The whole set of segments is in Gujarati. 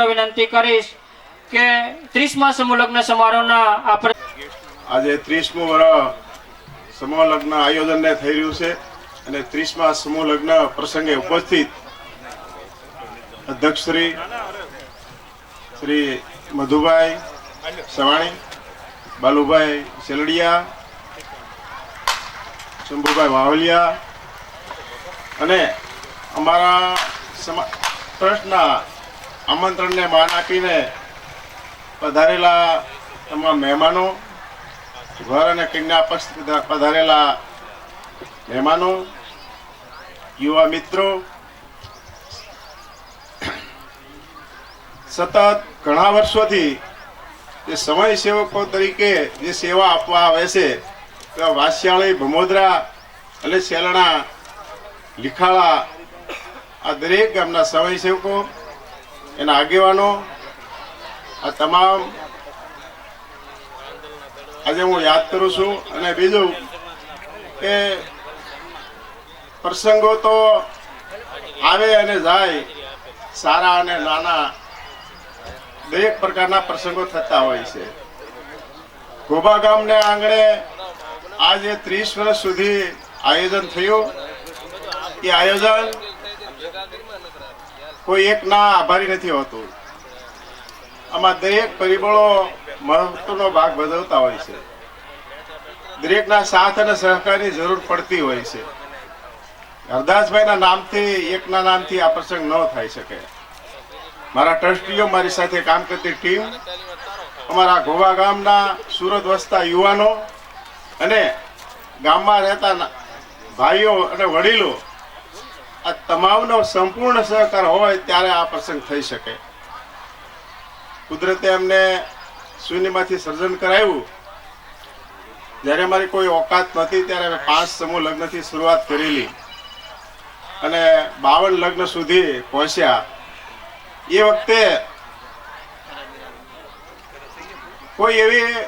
વિનંતી કરીશ કે 30મા સમૂહ લગ્ન સમારોહના આપણે આજે 30મું વર્ષ સમૂહ લગ્ન આયોજનને થઈ રહ્યું છે અને 30મા સમૂહ લગ્ન પ્રસંગે ઉપસ્થિત અધ્યક્ષ શ્રી મધુભાઈ સવાણી, બાલુભાઈ સેલડિયા, શંભુભાઈ વાવલિયા અને અમારા ટ્રસ્ટના આમંત્રણને માન આપીને પધારેલા તમામ મહેમાનો, વર અને કન્યા પક્ષ પધારેલા મહેમાનો, યુવા મિત્રો, સતત ઘણા વર્ષોથી જે સમય સેવકો તરીકે જે સેવા આપવા આવે છે તેવા વાસિયાળી, ભમોદરા અને સેલણા, લીખાળા આ દરેક ગામના સમય સેવકો, એના આગેવાનો, આ તમામ આજે હું યાદ કરું છું. અને બીજું કે પ્રસંગો તો આવે અને જાય, સારા અને નાના દરેક પ્રકારના પ્રસંગો થતા હોય છે. ગોબા ગામને આંગણે આજે 30 વર્ષ સુધી આયોજન થયું. એ આયોજન કોઈ એક ના આભારી નથી હોતું. આમાં દરેક પરિબળો મહત્વનો ભાગ ભજવતા હોય છે. દરેકના સાથ અને સહકારની જરૂર પડતી હોય છે. હરદાસભાઈના નામથી, એકના નામથી આ પ્રસંગ ન થઈ શકે. મારા ટ્રસ્ટીઓ, મારી સાથે કામ કરતી ટીમ, અમારા ગોવા ગામના સુરત વસતા યુવાનો અને ગામમાં રહેતા ભાઈઓ અને વડીલો, આ તમામનો સંપૂર્ણ સહકાર હોય ત્યારે આ પ્રસંગ થઈ શકે. કુદરતે અમને શૂન્યમાંથી સર્જન કરાવ્યું. જ્યારે અમારી કોઈ ઓકાત નહોતી ત્યારે અમે 5 સમૂહ લગ્નથી શરૂઆત કરેલી અને 52 લગ્ન સુધી પહોંચ્યા. એ વખતે કોઈ એવી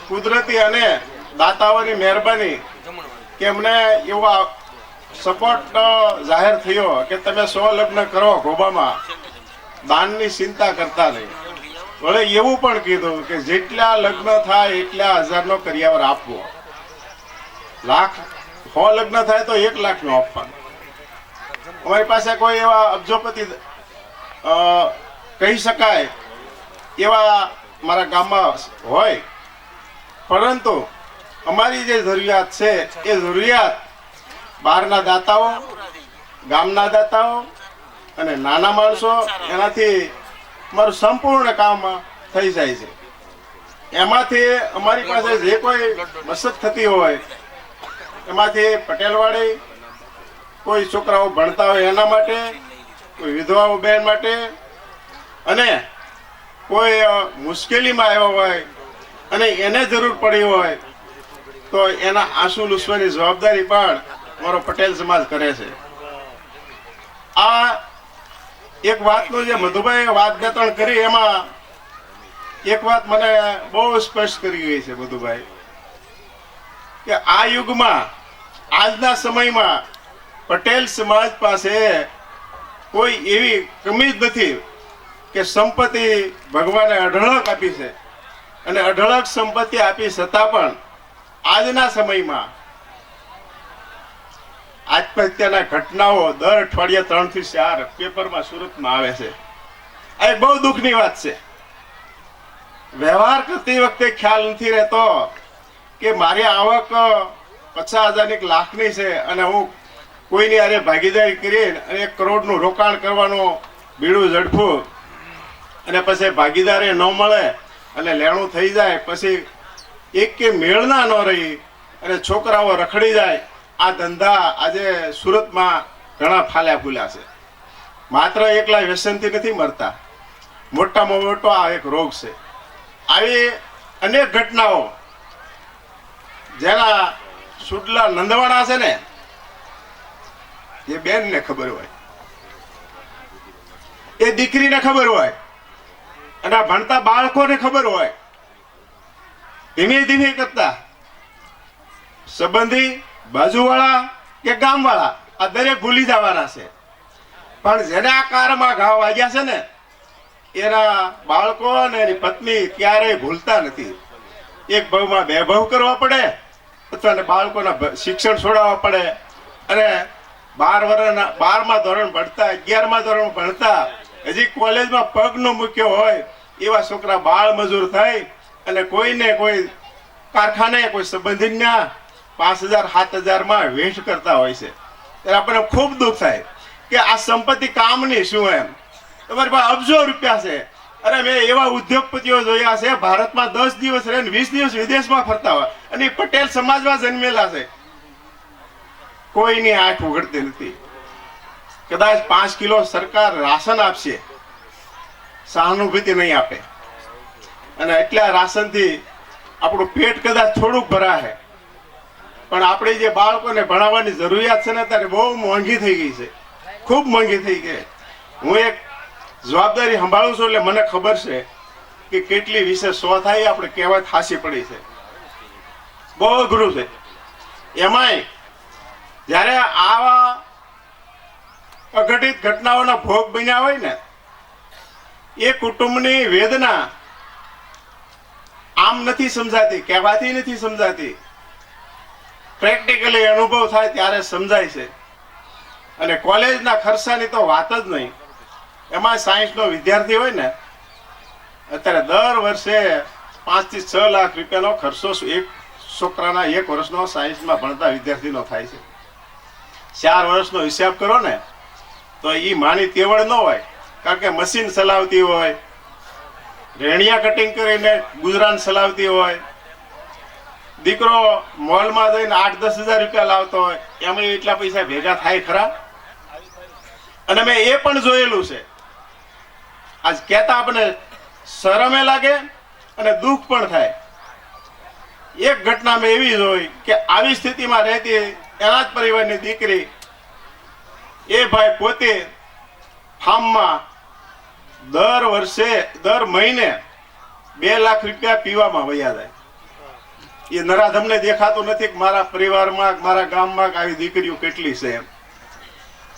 કુદરતી અને દાતાઓની મહેરબાની કે અમને એવો સપોર્ટ જાહેર થયો કે તમે 100 લગ્ન કરો ગોબામાં, દાનની ચિંતા કરતા નહીં. વળે એવું પણ કીધું કે જેટલા લગ્ન થાય એટલા 1000નો કરિયાવર આપવો. 100 લગ્ન થાય તો 1 લાખનો આપવાનો. અમારી પાસે કોઈ એવા અબજોપતિ કહી શકાય એવા મારા ગામમાં હોય, પરંતુ અમારી જે જરૂરિયાત છે એ જરૂરિયાત બહારના દાતાઓ, ગામના દાતાઓ અને નાના માણસો, એનાથી મારું સંપૂર્ણ કામ થઈ જાય છે. એમાંથી અમારી પાસે જે કોઈ મસદ થતી હોય એમાંથી પટેલવાડી, કોઈ છોકરાઓ ભણતા હોય એના માટે, કોઈ વિધવાઓ બહેન માટે, અને કોઈ મુશ્કેલીમાં આવ્યો હોય અને એને જરૂર પડી હોય તો એના આંસુ લૂછવાની જવાબદારી પણ મારો પટેલ સમાજ કરે છે. આ એક વાતનું જે મધુભાઈ વાત 2-3 કરી, એમાં એક વાત મને બહુ સ્પષ્ટ કરી ગઈ છે મધુભાઈ, કે આ યુગમાં, આજના સમયમાં પટેલ સમાજ પાસે કોઈ એવી કમી જ નથી કે સંપત્તિ ભગવાને અઢળક આપી છે અને અઢળક સંપત્તિ આપી છતાં પણ આજના સમયમાં આત્મહત્યાના ઘટનાઓ દર અઠવાડિયે 3 થી 4 પેપરમાં સુરતમાં આવે છે. આ બહુ દુઃખની વાત છે. વ્યવહાર કરતી વખતે ખ્યાલ નથી રહેતો કે મારી આવક 50,000 1 લાખની છે અને હું કોઈની આરે ભાગીદારી કરીને 1 કરોડનું રોકાણ કરવાનું બીડું ઝડપું અને પછી ભાગીદારી ન મળે અને લેણું થઈ જાય, પછી એક કે મેળના ન રહી અને છોકરાઓ રખડી જાય. આ ધંધા આજે સુરતમાં ઘણા ફાલ્યા ફૂલ્યા છે. માત્ર એકલા વ્યસનથી નથી મરતા, મોટામાં મોટો આ એક રોગ છે. આવી અનેક ઘટનાઓ જેના સુડલા નંદવાણા છે ને, એ બેનને ખબર હોય, એ દીકરીને ખબર હોય અને આ ભણતા બાળકોને ખબર હોય. ધીમે ધીમે કરતા સંબંધી, બાજુવાળા કે ગામવાળા આ દરેક ભૂલી જવાના છે. પણ જેને આ કારમાં ઘા વાગ્યા છે ને એના બાળકો અને એની પત્ની ક્યારેય ભૂલતા નથી. એક ભાવમાં બે ભાવ કરવા પડે અથવા બાળકોના શિક્ષણ છોડાવવા પડે. અને 12 વર્ષના 12મા ધોરણ ભણતા 11મા ધોરણ ભણતા હજી કોલેજમાં પગ ન મૂક્યો હોય એવા છોકરા બાળ મજૂર થઈ અને કોઈને કોઈ કારખાને કોઈ સંબંધીના 5,000 7,000માં વેસ્ટ કરતા હોય છે. ત્યારે આપણને ખૂબ દુઃખ થાય કે આ સંપત્તિ કામની શું એમ. તમારી પાસે અબજો રૂપિયા છે. અરે મેં એવા ઉદ્યોગપતિઓ જોયા છે ભારતમાં 10 દિવસ રહીને 20 દિવસ વિદેશમાં ફરતા હોય અને એ પટેલ સમાજમાં જન્મેલા છે. કોઈની આંખ ઉઘડતી નથી. કદાચ 5 કિલો સરકાર રાશન આપશે, સહાનુભૂતિ નહીં આપે. અને એટલા રાશનથી આપણું પેટ કદાચ થોડુંક ભરાશે, પણ આપણે જે બાળકોને ભણાવવાની જરૂરિયાત છે ને અત્યારે બહુ મોંઘી થઈ ગઈ છે, ખૂબ મોંઘી થઈ ગઈ. હું એક જવાબદારી સંભાળું છું એટલે મને ખબર છે કે કેટલી વિશે 100 થાય આપણે કહેવત હાસી પડી છે. બહુ અઘરું છે. એમાંય જ્યારે આવા અઘટિત ઘટનાઓના ભોગ બન્યા હોય ને, એ કુટુંબની વેદના આમ નથી સમજાતી, કહેવાથી નથી સમજાતી. પ્રેક્ટિકલી અનુભવ થાય ત્યારે સમજાય છે. અને કોલેજના ખર્ચાની તો વાત જ નહીં. એમાં સાયન્સનો વિદ્યાર્થી હોય ને, અત્યારે દર વર્ષે 5 થી 6 લાખ રૂપિયાનો ખર્ચો એક છોકરાના 1 વર્ષનો સાયન્સમાં ભણતા વિદ્યાર્થીનો થાય છે. 4 વર્ષનો હિસાબ કરો ને તો એ માની તેવડ ન હોય. કારણ કે મશીન ચલાવતી હોય, રેણિયા કટિંગ કરીને ગુજરાન ચલાવતી હોય, દીકરો મોલમાં જઈને 8-10 હજાર રૂપિયા લાવતો હોય, એમાં એટલા પૈસા ભેગા થાય ખરા? અને મેં એ પણ જોયેલું છે. આજ કહેતા આપણે શરમે લાગે અને દુઃખ પણ થાય. એક ઘટના મેં એવી જોઈ કે આવી સ્થિતિમાં રહેતી એના જ પરિવારની દીકરી, એ ભાઈ પોતે ફાર્મમાં દર મહિને 2 લાખ રૂપિયા પીવામાં વયા જાય. એ નરાધમને દેખાતું નથી કે મારા પરિવારમાં મારા ગામમાં આવી દીકરીઓ કેટલી છે એમ.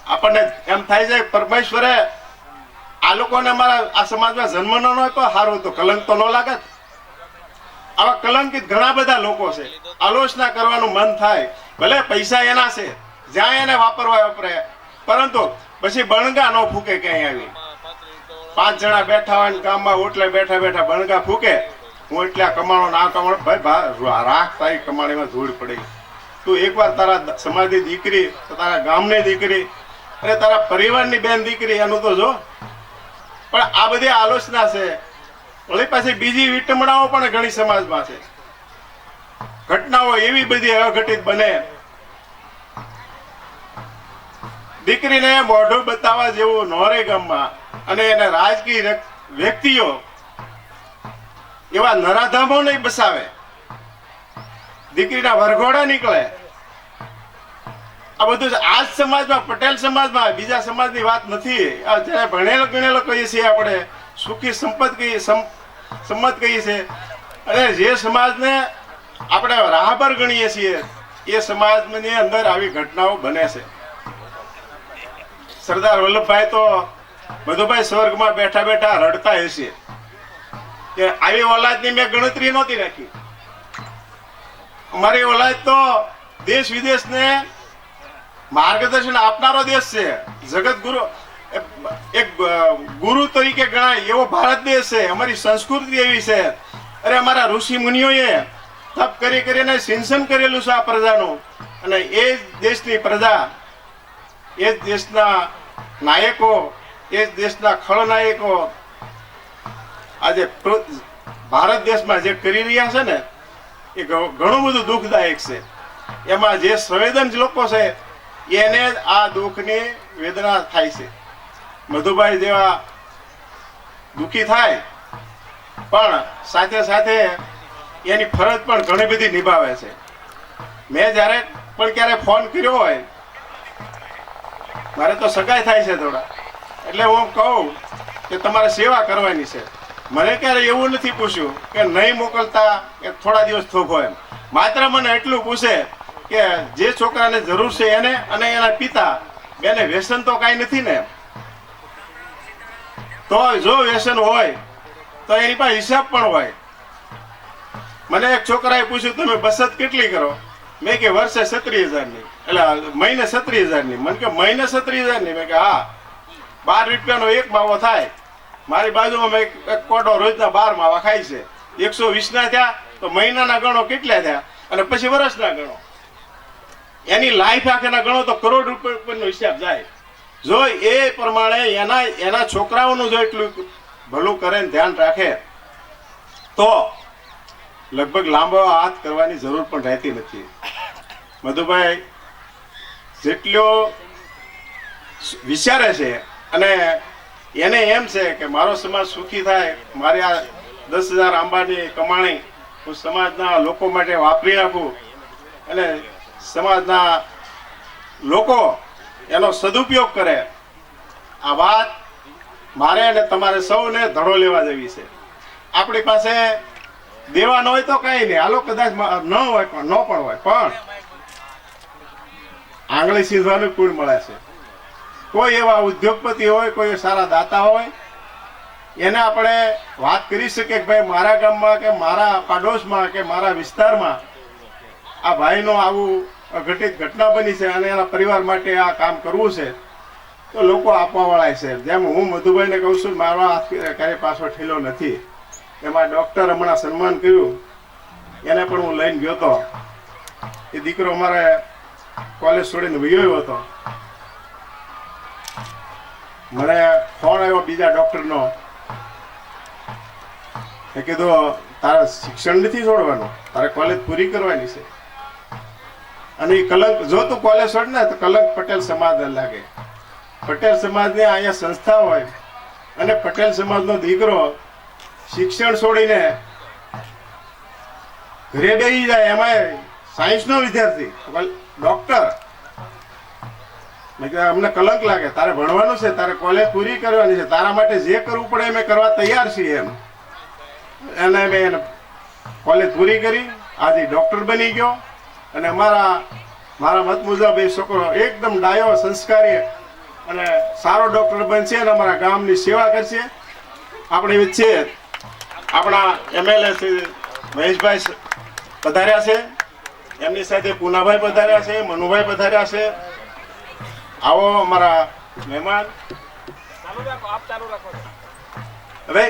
આપણને એમ થાય છે પરમેશ્વરે આ લોકોને મારા આ સમાજમાં જન્મ ન આપ્યો સારું તો કલંક તો ન લાગે. આવા કલંકિત ઘણા બધા લોકો છે. આલોચના કરવાનું મન થાય, ભલે પૈસા એના છે, જ્યાં એને વાપરવા વાપરે, પરંતુ પછી બણગા ન ફૂકે. ક્યાંય આવી 5 જણા બેઠા હોય ને ગામમાં ઓટલે બેઠા બેઠા બણગા ફૂકે, હું એટલા કમાણો ના કમાણો. ભાઈ રાખ, તારી કમાણીમાં ધૂળ પડી. તું એકવાર તારા સમાજની દીકરી, તારા ગામની દીકરી અને તારા પરિવારની બેન દીકરી એનું તો જો. પણ આ બધી આલોચના છે. વળી પાછી બીજી વિટમણાઓ પણ ઘણી સમાજમાં છે. ઘટનાઓ એવી બધી અઘટિત બને, દીકરીને મોઢું બતાવવા જેવું નોરે ગામમાં અને એને રાજકીય વ્યક્તિઓ એવા નરાધામો નહીં બસાવે, દીકરીના વરઘોડા નીકળે. આ બધું આ જ સમાજમાં, પટેલ સમાજમાં, બીજા સમાજની વાત નથી. જયારે ભણેલો ગણેલો કહીએ છીએ આપણે, સુખી સંપત કહીએ, સંમત કહીએ છીએ. અને જે સમાજને આપણે રાહબર ગણીએ છીએ એ સમાજની અંદર આવી ઘટનાઓ બને છે. સરદાર વલ્લભભાઈ તો મધુભાઈ સ્વર્ગમાં બેઠા બેઠા રડતા હશે કે આવી ઓલાદની મેં ગણતરી નહોતી રાખી. અમારી ઓલાદ તો દેશ વિદેશને માર્ગદર્શન આપનારો દેશ છે. જગત ગુરુ, એક ગુરુ તરીકે ગણાય એવો ભારત દેશ છે. અમારી સંસ્કૃતિ એવી છે. અરે અમારા ઋષિ મુનિઓએ તપ કરી કરીને સિંચન કરેલું છે આ પ્રજાનું. અને એ જ દેશની પ્રજા, એ જ દેશના નાયકો, એ જ દેશના ખળનાયકો આજે ભારત દેશમાં જે કરી રહ્યા છે ને એ ઘણું બધું દુઃખદાયક છે. એમાં જે સંવેદન લોકો છે એને આ દુઃખની વેદના થાય છે. મધુભાઈ જેવા દુઃખી થાય, પણ સાથે સાથે એની ફરજ પણ ઘણી બધી નિભાવે છે. મેં જ્યારે પણ ક્યારે ફોન કર્યો હોય, મારે તો સગાઈ થાય છે થોડા, એટલે હું કહું કે તમારે સેવા કરવાની છે. મને ક્યારે એવું નથી પૂછ્યું કે નહીં મોકલતા કે થોડા દિવસ થોભો એમ. માત્ર મને એટલું પૂછે કે જે છોકરાને જરૂર છે એને અને એના પિતા બેને વ્યસન તો કાંઈ નથી ને. તો જો વ્યસન હોય તો એની પાસે હિસાબ પણ હોય. મને એક છોકરાએ પૂછ્યું તમે બચત કેટલી કરો? મેં કે વર્ષે 37,000ની, એટલે મહિને 37,000ની. મને કે મહિને 37,000ની? મેં કે હા, 12 રૂપિયાનો એક માવો થાય. મારી બાજુમાં મેં એક કોટો રોજના 12 માવા ખાય છે. 120 થયા તો મહિનાના ગણો કેટલા થયા, અને પછી વર્ષના ગણો. એની લાઈફ આખેના ગણો તો કરોડ રૂપિયાનો હિસાબ જાય. જો એ પ્રમાણે એના છોકરાઓનું જો એટલું ભલું કરે ને ધ્યાન રાખે તો લગભગ લાંબો હાથ કરવાની જરૂર પણ રહેતી નથી. મધુભાઈ જેટલો વિચારે છે અને એને એમ છે કે મારો સમાજ સુખી થાય, મારી આ 10,000 આંબાની કમાણી હું સમાજના લોકો માટે વાપરી નાખું અને સમાજના લોકો એનો સદુપયોગ કરે, આ વાત મારે અને તમારે સૌને ધડો લેવા જેવી છે. આપણી પાસે દેવા ન હોય તો કઈ નહીં, હાલો કદાચ ન હોય પણ ન પણ હોય, પણ આંગળી સીધવાનું કુળ મળે છે. કોઈ એવા ઉદ્યોગપતિ હોય, કોઈ સારા દાતા હોય, એને આપણે વાત કરી શકીએ કે ભાઈ મારા ગામમાં કે મારા પાડોશમાં કે મારા વિસ્તારમાં આ ભાઈનો આવું ઘટિત ઘટના બની છે અને એના પરિવાર માટે આ કામ કરવું છે, તો લોકો આપવા વાળા છે. જેમ હું મધુભાઈને કહું છું, મારો હાથ ક્યારે પાછો ઠેલો નથી. એમાં ડૉક્ટર હમણાં સન્માન કર્યું, એને પણ હું લઈને ગયો હતો. એ દીકરો અમારે કોલેજ છોડીને વયો હતો. મને ફોન આવ્યો બીજા ડૉક્ટરનો, એ કીધું તારે શિક્ષણ નથી છોડવાનું, તારે કોલેજ પૂરી કરવાની છે. અને એ કલંક, જો તું કોલેજ છોડ ને તો કલંક પટેલ સમાજને લાગે. પટેલ સમાજની અહીંયા સંસ્થા હોય અને પટેલ સમાજનો દીકરો શિક્ષણ છોડીને ઘરે બેસી જાય, એમાં સાયન્સનો વિદ્યાર્થી ડોક્ટર. મેં કીધું અમને કલંક લાગે, તારે ભણવાનું છે, તારે કોલેજ પૂરી કરવાની છે, તારા માટે જે કરવું પડે અમે કરવા તૈયાર છીએ એમ. એને મેં કોલેજ પૂરી કરી, આજે ડોક્ટર બની ગયો. અને મારા મત મુજબ એ છોકરો એકદમ ડાયો, સંસ્કારી અને સારો ડોક્ટર બનશે અને અમારા ગામની સેવા કરશે. આપણી વચ્ચે આપણા MLA શ્રી મહેશભાઈ પધાર્યા છે, એમની સાથે પૂનાભાઈ પધાર્યા છે, મનુભાઈ પધાર્યા છે. આવો અમારા મહેમાન. હવે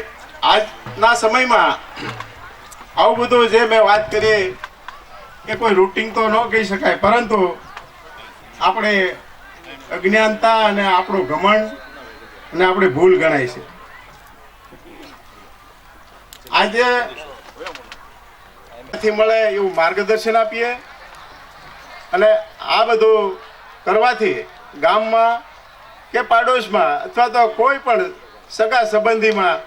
આજના સમયમાં આવું બધું જે મેં વાત કરી એ કોઈ રૂટિન તો ન કહી શકાય, પરંતુ આપણે અજ્ઞાનતા અને આપણું ઘમંડ અને આપણી ભૂલ ગણાય છે. આજે મળે એવું માર્ગદર્શન આપીએ અને આ બધું કરવાથી ગામમાં કે પાડોશમાં અથવા તો કોઈ પણ સગા સંબંધીમાં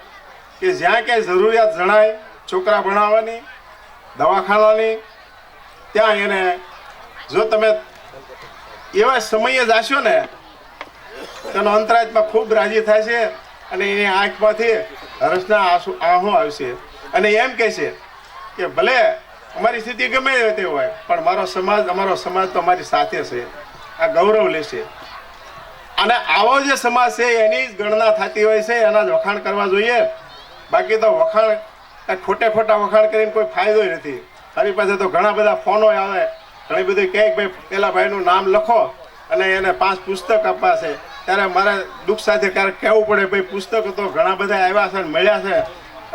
કે જ્યાં ક્યાંય જરૂરિયાત જણાય છોકરા ભણાવવાની, દવાખાનાની, ત્યાં એને જો તમે એવા સમયે જાશો ને તેનો અંતરાત્મા ખૂબ રાજી થાય છે અને એની આંખમાંથી હર્ષના આંસુ આવશે અને એમ કહે છે કે ભલે અમારી સ્થિતિ ગમે તે હોય પણ અમારો સમાજ તો અમારી સાથે છે, આ ગૌરવ લેશે. અને આવો જે સમાજ છે એની જ ગણના થતી હોય છે, એના જ વખાણ કરવા જોઈએ. બાકી તો વખાણ ખોટા વખાણ કરીને કોઈ ફાયદો નથી. મારી પાસે તો ઘણા બધા ફોનો આવે, ઘણી બધી કહે ભાઈ પેલા ભાઈનું નામ લખો અને એને 5 પુસ્તક આપવા છે. ત્યારે મારે દુઃખ સાથે ક્યારેક કહેવું પડે ભાઈ પુસ્તકો તો ઘણા બધા આવ્યા છે, મળ્યા છે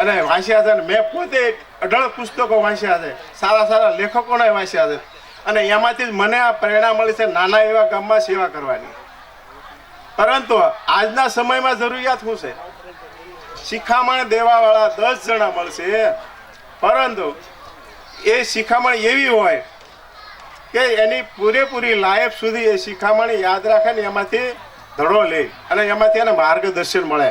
અને વાંચ્યા છે. મેં પોતે 18 પુસ્તકો વાંચ્યા છે, સારા લેખકોને વાંચ્યા છે અને એમાંથી જ મને આ પ્રેરણા મળી છે નાના એવા ગામમાં સેવા કરવાની. પરંતુ આજના સમયમાં જરૂરિયાત શું છે? શિખામણ દેવાવાળા 10 જણા મળશે, પરંતુ એ શિખામણ એવી હોય કે એની પૂરેપૂરી લાઈફ સુધી એ શિખામણ યાદ રાખે ને એમાંથી ધડો લે અને એમાંથી એને માર્ગદર્શન મળે.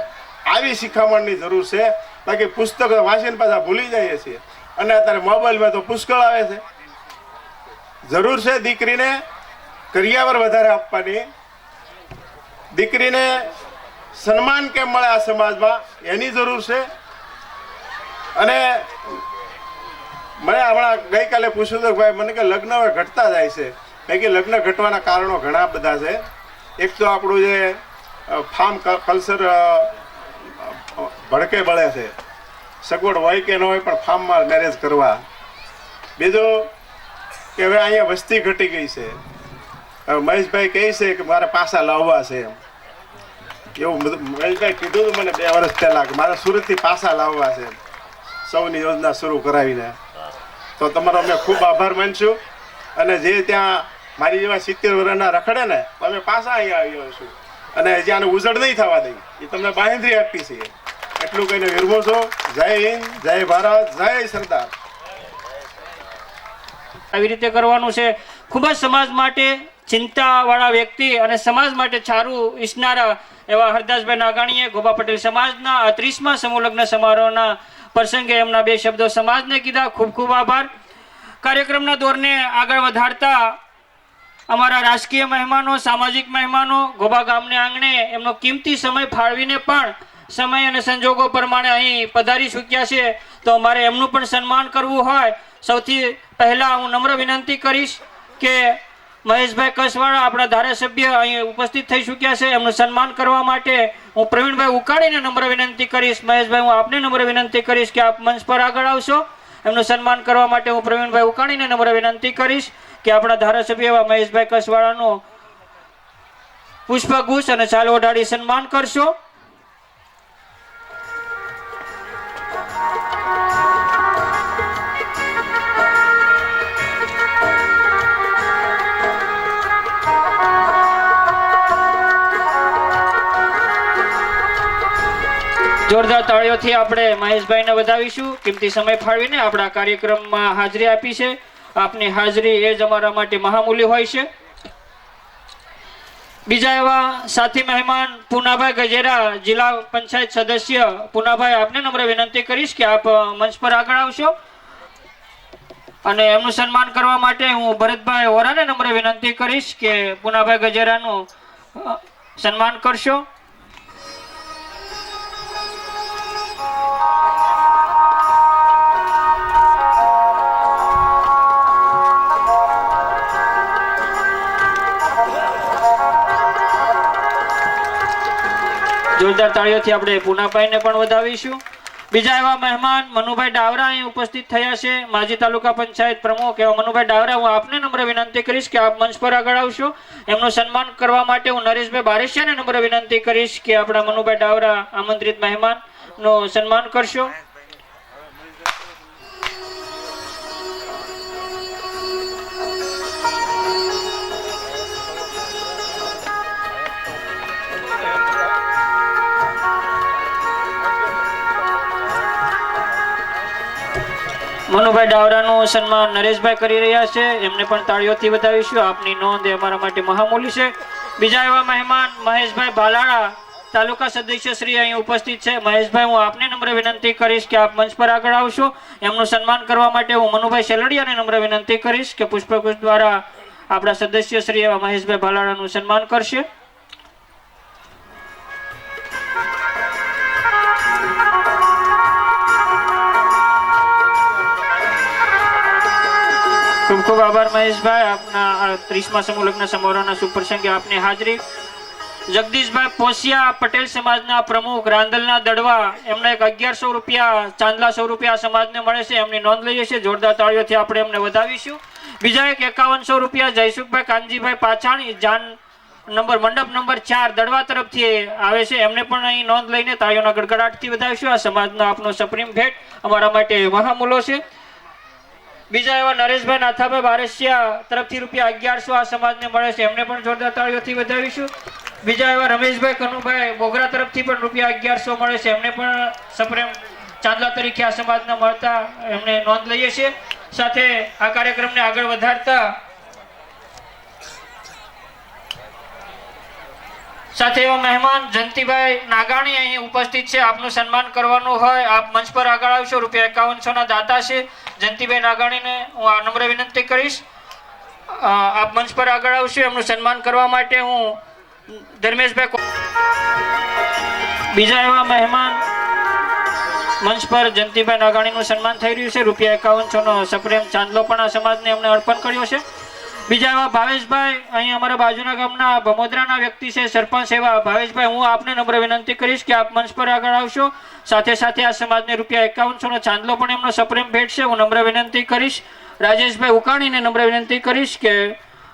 આવી શિખામણની જરૂર છે. બાકી પુસ્તક વાંચીને પાછા ભૂલી જઈએ છીએ અને અત્યારે મોબાઈલમાં તો પુષ્કળ આવે છે. જરૂર છે દીકરીને કરિયાવર વધારે આપવાની, દીકરીને સન્માન કેમ મળે આ સમાજમાં એની જરૂર છે. અને મને હમણાં ગઈકાલે પૂછ્યું હતું ભાઈ મને કે લગ્ન હવે ઘટતા જાય છે. મેં કે લગ્ન ઘટવાના કારણો ઘણા બધા છે. એક તો આપણું જે ફાર્મ કલ્ચર ભડકે બળે છે. સગવડ હોય કે ન હોય પણ ફાર્મમાં મેરેજ કરવા. બીજું કે હવે અહીંયા વસ્તી ઘટી ગઈ છે. હવે મહેશભાઈ કહે છે કે મારે પાછા લાવવા છે એમ. એવું મહેશભાઈ કીધું હતું મને 2 વર્ષ પહેલાં કે મારે સુરતથી પાછા લાવવા છે સૌની યોજના શરૂ કરાવીને. તો તમારો અમે ખૂબ આભાર માનશું. અને જે ત્યાં મારી જેવા 70 વર્ષના રખડે ને તો અમે પાછા અહીંયા આવ્યો છું અને હજી આને ઉજળ નહીં થવા દઈ. એ તમને બાંહેધરી આપી છે. એટલું કહીને વિરમો છો. જય હિન્દ, જય ભારત, જય સરદાર. આવી રીતે કરવાનું છે. ખૂબ જ સમાજ માટે ચિંતાવાળા વ્યક્તિ અને સમાજ માટે સારું ઈચ્છનારા એવા હરદાસભાઈ નાગાણીએ ગોબા પટેલ સમાજના 30મા સમૂહ લગ્ન સમારોહના પ્રસંગે એમના 2 શબ્દો સમાજને કીધા. ખૂબ ખૂબ આભાર. કાર્યક્રમના દોરને આગળ વધારતા અમારા રાજકીય મહેમાનો, સામાજિક મહેમાનો ગોબા ગામને આંગણે એમનો કિંમતી સમય ફાળવીને પણ સમય અને સંજોગો પ્રમાણે અહીં પધારી ચૂક્યા છે. તો અમારે એમનું પણ સન્માન કરવું હોય. સૌથી પહેલાં હું નમ્ર વિનંતી કરીશ કે મહેશભાઈ કસવાળા આપણા ધારાસભ્ય અહીં ઉપસ્થિત થઈ ચૂક્યા છે. એમનું સન્માન કરવા માટે હું પ્રવીણભાઈ ઉકાળીને નમ્ર વિનંતી કરીશ. મહેશભાઈ, હું આપને નમ્ર વિનંતી કરીશ કે આપ મંચ પર આગળ આવશો. એમનું સન્માન કરવા માટે હું પ્રવીણભાઈ ઉકાળીને નમ્ર વિનંતી કરીશ કે આપણા ધારાસભ્ય એવા મહેશભાઈ કસવાળાનું પુષ્પગુચ્છ અને ચાલ ઓઢાડી સન્માન કરશો. જોરદાર તાળીઓથી આપણે મહેશભાઈને વધાવીશું. કિંમતી સમય ફાળવીને આપણા કાર્યક્રમમાં હાજરી આપી છે. આપની હાજરી એ જ અમારા માટે મહામૂલ્ય હોય છે. બીજા એવા સાથી મહેમાન પૂનાભાઈ ગજેરા, જિલ્લા પંચાયત સદસ્ય. પૂનાભાઈ, આપને નમ્ર વિનંતી કરીશ કે આપ મંચ પર આગળ આવશો અને એમનું સન્માન કરવા માટે હું ભરતભાઈ ઓરાને નમ્ર વિનંતી કરીશ કે પૂનાભાઈ ગજેરાનું સન્માન કરશો. જોરદાર તાળીઓથી આપણે પૂનાભાઈને પણ વધાવીશું. બીજા એવા મહેમાન મનુભાઈ ડાવરા અહીં ઉપસ્થિત થયા છે. માજી તાલુકા પંચાયત પ્રમુખ એવા મનુભાઈ ડાવરા, હું આપને નમ્ર વિનંતી કરીશ કે આપ મંચ પર આગળ આવશો. એમનું સન્માન કરવા માટે હું નરેશભાઈ બારેશિયાને નમ્ર વિનંતી કરીશ કે આપણા મનુભાઈ ડાવરા આમંત્રિત મહેમાનનું સન્માન કરશો. મનુભાઈ ડાવરાનું સન્માન નરેશભાઈ કરી રહ્યા છે. એમને પણ તાળીઓથી વધાવીશું. આપની નોંધ એ અમારા માટે મહામૂલ્ય છે. બીજા એવા મહેમાન મહેશભાઈ ભાલાળા, તાલુકા સદસ્ય શ્રી અહીં ઉપસ્થિત છે. મહેશભાઈ, હું આપને નમ્ર વિનંતી કરીશ કે આપ મંચ પર આગળ આવશો. એમનું સન્માન કરવા માટે હું મનુભાઈ શેલડિયાને નમ્ર વિનંતી કરીશ કે પુષ્પગુચ્છ દ્વારા આપણા સદસ્ય શ્રી એવા મહેશભાઈ ભાલાળાનું સન્માન કરશે. ખૂબ ખૂબ આભાર મહેશભાઈ, આપના 30મા સમૂહ લગ્ન સમારોહના શુભ પ્રસંગે આપની હાજરી. જગદીશભાઈ પોસિયા, પટેલ સમાજના પ્રમુખ, રાંદલના દડવા, એમને 1100 રૂપિયા, ચાંદલા 100 રૂપિયા સમાજને મળે છે. એમની નોંધ લઈએ છીએ. જોરદાર તાળીઓથી આપણે એમને વધાવીશું. બીજા એક 5100 રૂપિયા જયસુખભાઈ કાનજીભાઈ પાછાણી, જાન નંબર મંડપ નંબર 4 દડવા તરફથી આવે છે. એમને પણ અહીં નોંધ લઈને તાળીઓના ગડગડાટથી વધાવીશું. આ સમાજનો આપનો સપ્રીમ ભેટ અમારા માટે મહામૂલો છે. બીજા એવા નરેશભાઈ નાથાભાઈ બારસિયા તરફથી રૂપિયા 1100 આ સમાજને મળે છે. એમને પણ જોરદાર તાળીઓથી વધાવીશું. બીજા એવા રમેશભાઈ કનુભાઈ બોગરા તરફથી પણ રૂપિયા 1100 મળે છે. એમને પણ સપ્રેમ ચાંદલા તરીકે આ સમાજને મળતા એમને નોંધ લઈએ છીએ. સાથે આ કાર્યક્રમને આગળ વધારતા સાથે એવા મહેમાન જયંતિભાઈ નાગાણી અહીં ઉપસ્થિત છે. આપનું સન્માન કરવાનું હોય આપ મંચ પર આગળ આવશો. રૂપિયા 5100 ના દાતા છે જયંતિભાઈ નાગાણીને હું આ નમ્ર વિનંતી કરીશ. આપ મંચ પર આગળ આવશો. એમનું સન્માન કરવા માટે હું ધર્મેશભાઈ. બીજા એવા મહેમાન મંચ પર જયંતિભાઈ નાગાણીનું સન્માન થઈ રહ્યું છે. રૂપિયા 5100 નો સપ્રેમ ચાંદલો પણ આ સમાજને એમને અર્પણ કર્યો છે. બીજા એવા ભાવેશભાઈ, અહીં અમારા બાજુના ગામના ભમોદરાના વ્યક્તિ છે, સરપંચ એવા ભાવેશભાઈ, હું આપને નમ્ર વિનંતી કરીશ કે આપ મંચ પર આગળ આવશો. સાથે સાથે આ સમાજને ₹5100 નો ચાંદલો પણ એમનો સપ્રેમ ભેટ છે. હું નમ્ર વિનંતી કરીશ રાજેશભાઈ ઉકાણીને નમ્ર વિનંતી કરીશ કે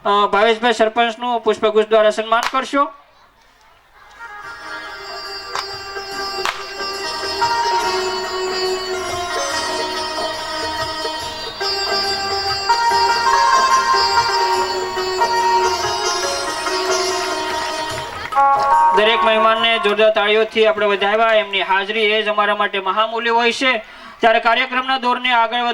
ભાવેશભાઈ સરપંચનું પુષ્પગુચ્છ દ્વારા સન્માન કરશો. દરેક મહેમાનને જોરદાર તાળીઓથી આપણે વધાવ્યા. એમની હાજરી એ જ અમારા માટે મહામૂલ્ય હોય છે. ત્યારે કાર્યક્રમના દોરને આગળ વધારવા